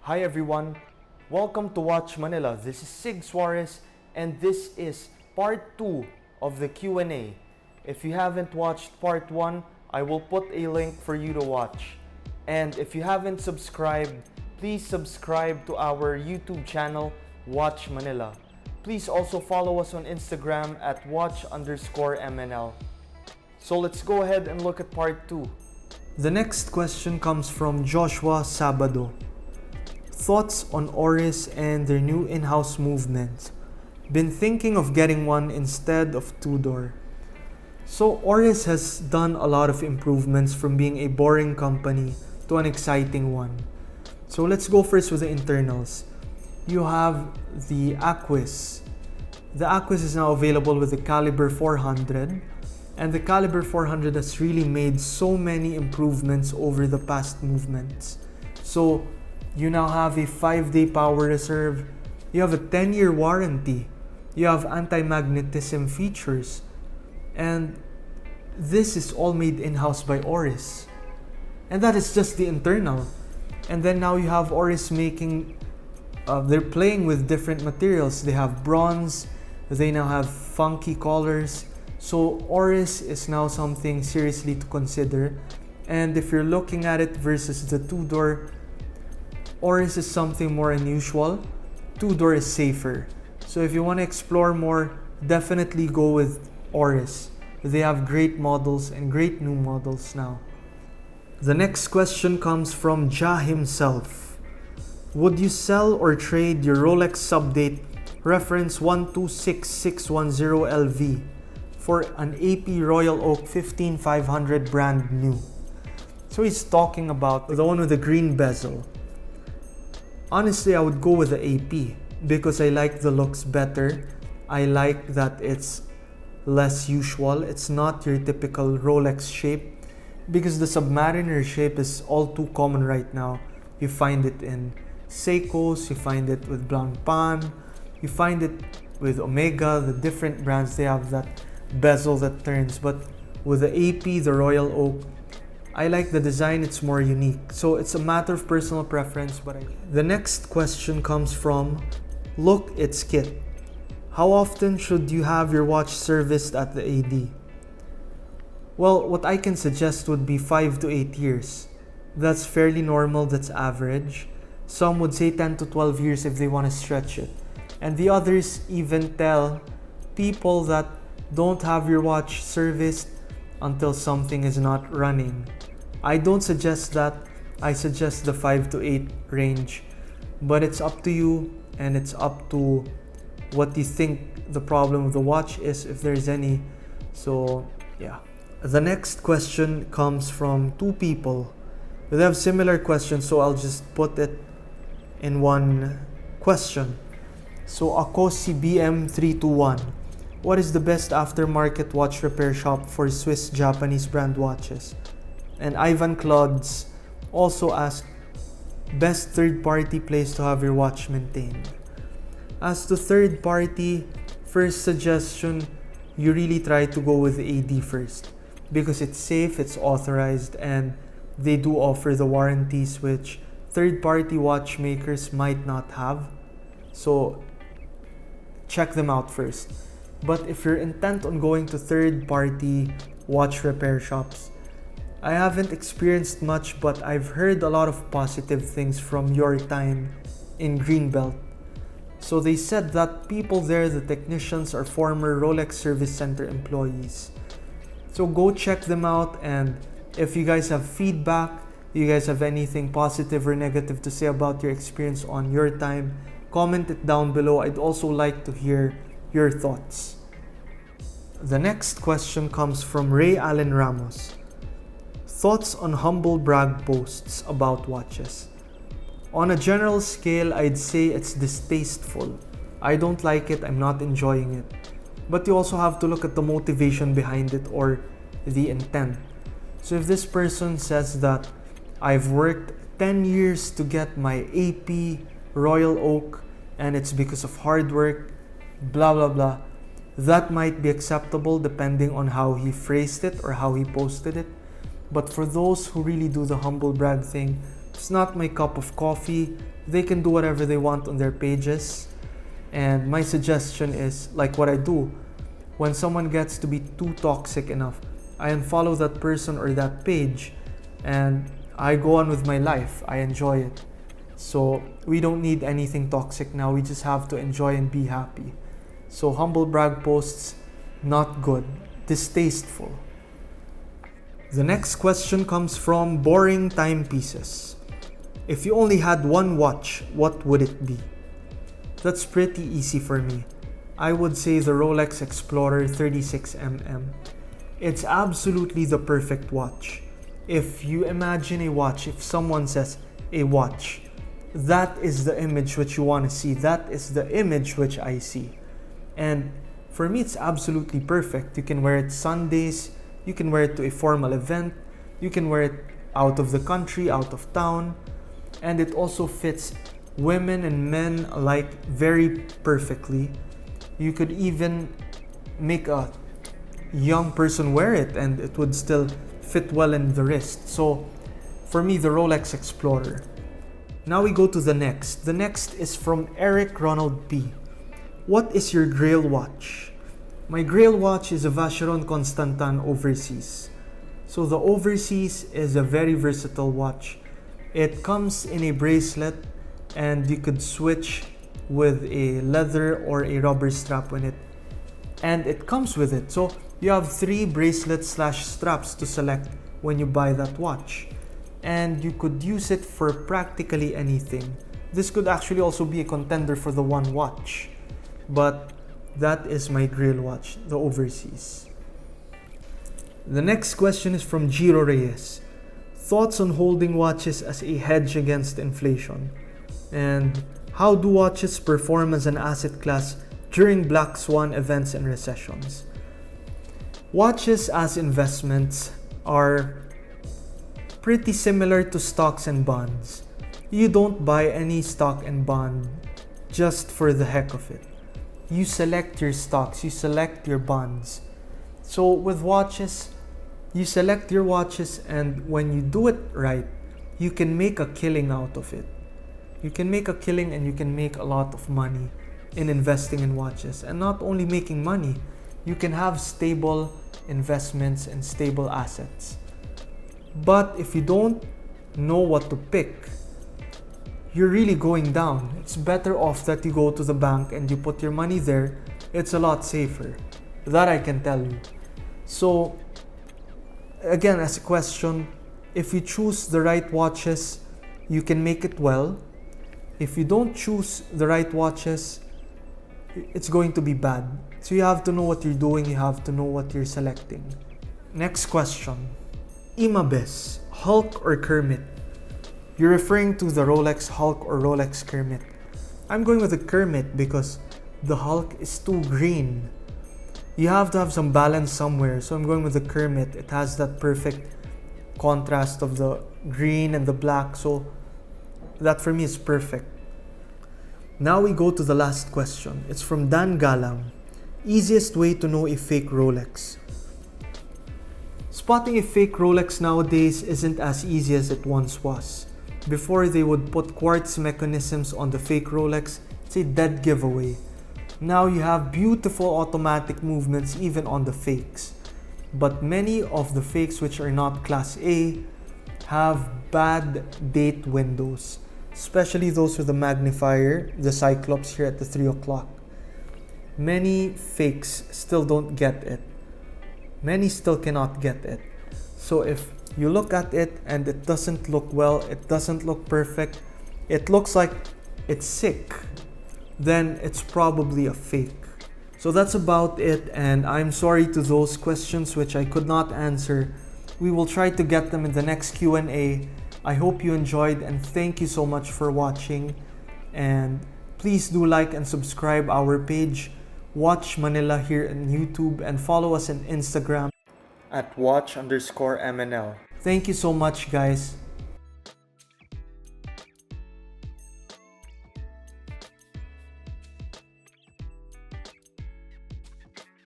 Hi everyone, welcome to Watch Manila. This is Sieg Suarez and this is part 2 of the Q&A. If you haven't watched part 1, I will put a link for you to watch. And if you haven't subscribed, please subscribe to our YouTube channel, Watch Manila. Please also follow us on Instagram at watch_MNL. So let's go ahead and look at part 2. The next question comes from Joshua Sabado. Thoughts on Oris and their new in-house movement. Been thinking of getting one instead of two-door. So Oris has done a lot of improvements from being a boring company to an exciting one. So let's go first with the internals. You have the Aquis. The Aquis is now available with the Caliber 400, and the Caliber 400 has really made so many improvements over the past movements. So you now have a 5-day power reserve, you have a 10-year warranty, you have anti-magnetism features, and this is all made in-house by Oris. And that is just the internal. And then now you have Oris making, they're playing with different materials. They have bronze, they now have funky colors. So Oris is now something seriously to consider. And if you're looking at it versus the two-door, Oris is something more unusual, two-door is safer. So if you want to explore more, definitely go with Oris. They have great models and great new models now. The next question comes from Ja himself. Would you sell or trade your Rolex Subdate reference 126610LV for an AP Royal Oak 15500 brand new? So he's talking about the one with the green bezel. Honestly, I would go with the AP because I like the looks better. I like that it's less usual. It's not your typical Rolex shape because the Submariner shape is all too common right now. You find it in Seikos, you find it with Blancpain, you find it with Omega, the different brands, they have that bezel that turns. But with the AP, the Royal Oak, I like the design, it's more unique. So it's a matter of personal preference. The next question comes from Look It's Kit. How often should you have your watch serviced at the AD? Well, what I can suggest would be 5 to 8 years. That's fairly normal, that's average. Some would say 10 to 12 years if they want to stretch it. And the others even tell people that don't have your watch serviced until something is not running. I don't suggest that. I suggest the 5 to 8 range. But it's up to you and it's up to what you think the problem with the watch is, if there's any. So yeah. The next question comes from two people. They have similar questions, so I'll just put it in one question. So Akosi BM321. What is the best aftermarket watch repair shop for Swiss-Japanese brand watches? And Ivan Clods also asked, best third-party place to have your watch maintained. As to third-party, first suggestion, you really try to go with the AD first because it's safe, it's authorized, and they do offer the warranties which third-party watchmakers might not have. So check them out first. But if you're intent on going to third-party watch repair shops, I haven't experienced much, but I've heard a lot of positive things from your time in Greenbelt. So they said that people there, the technicians, are former Rolex Service Center employees. So go check them out, and if you guys have feedback, you guys have anything positive or negative to say about your experience on your time, comment it down below. I'd also like to hear your thoughts. The next question comes from Ray Allen Ramos. Thoughts on humble brag posts about watches? On a general scale, I'd say it's distasteful. I don't like it, I'm not enjoying it. But you also have to look at the motivation behind it or the intent. So if this person says that I've worked 10 years to get my AP Royal Oak and it's because of hard work, blah blah blah, that might be acceptable depending on how he phrased it or how he posted it. But for those who really do the humble brag thing, It's not my cup of coffee. They can do whatever they want on their pages. And my suggestion is, like what I do, when someone gets to be too toxic enough, I unfollow that person or that page and I go on with my life. I enjoy it. So we don't need anything toxic now. We just have to enjoy and be happy. So humble brag posts, not good, distasteful. The next question comes from Boring Timepieces. If you only had one watch, what would it be? That's pretty easy for me. I would say the Rolex Explorer 36mm. It's absolutely the perfect watch. If you imagine a watch, if someone says a watch, that is the image which you want to see. That is the image which I see. And for me, it's absolutely perfect. You can wear it Sundays, you can wear it to a formal event, you can wear it out of the country, out of town, and it also fits women and men alike very perfectly. You could even make a young person wear it and it would still fit well in the wrist. So for me, the Rolex Explorer. Now we go to the next. The next is from Eric Ronald P. What is your Grail Watch? My Grail Watch is a Vacheron Constantin Overseas. So the Overseas is a very versatile watch. It comes in a bracelet and you could switch with a leather or a rubber strap in it. And it comes with it. So you have 3 bracelets / straps to select when you buy that watch. And you could use it for practically anything. This could actually also be a contender for the one watch. But that is my Grail Watch, the Overseas. The next question is from Giro Reyes. Thoughts on holding watches as a hedge against inflation? And how do watches perform as an asset class during black swan events and recessions? Watches as investments are pretty similar to stocks and bonds. You don't buy any stock and bond just for the heck of it. You select your stocks, you select your bonds. So with watches, you select your watches, and when you do it right, you can make a killing out of it. You can make a killing and you can make a lot of money in investing in watches. And not only making money, you can have stable investments and stable assets. But if you don't know what to pick, you're really going down. It's better off that you go to the bank and you put your money there. It's a lot safer. That I can tell you. So, again, as a question, if you choose the right watches, you can make it well. If you don't choose the right watches, it's going to be bad. So you have to know what you're doing, you have to know what you're selecting. Next question. Imabes, Hulk or Kermit? You're referring to the Rolex Hulk or Rolex Kermit. I'm going with the Kermit because the Hulk is too green. You have to have some balance somewhere, so I'm going with the Kermit. It has that perfect contrast of the green and the black, so that for me is perfect. Now we go to the last question. It's from Dan Galang. Easiest way to know a fake Rolex. Spotting a fake Rolex nowadays isn't as easy as it once was. Before, they would put quartz mechanisms on the fake Rolex. It's a dead giveaway. Now you have beautiful automatic movements even on the fakes. But many of the fakes which are not class A have bad date windows, especially those with the magnifier, the Cyclops here at the 3 o'clock. Many fakes still don't get it. Many still cannot get it. So if you look at it and it doesn't look well, it doesn't look perfect, it looks like it's sick, then it's probably a fake. So that's about it, and I'm sorry to those questions which I could not answer. We will try to get them in the next Q&A. I hope you enjoyed, and thank you so much for watching. And please do like and subscribe our page, Watch Manila, here on YouTube, and follow us on Instagram at watch_MNL. Thank you so much, guys.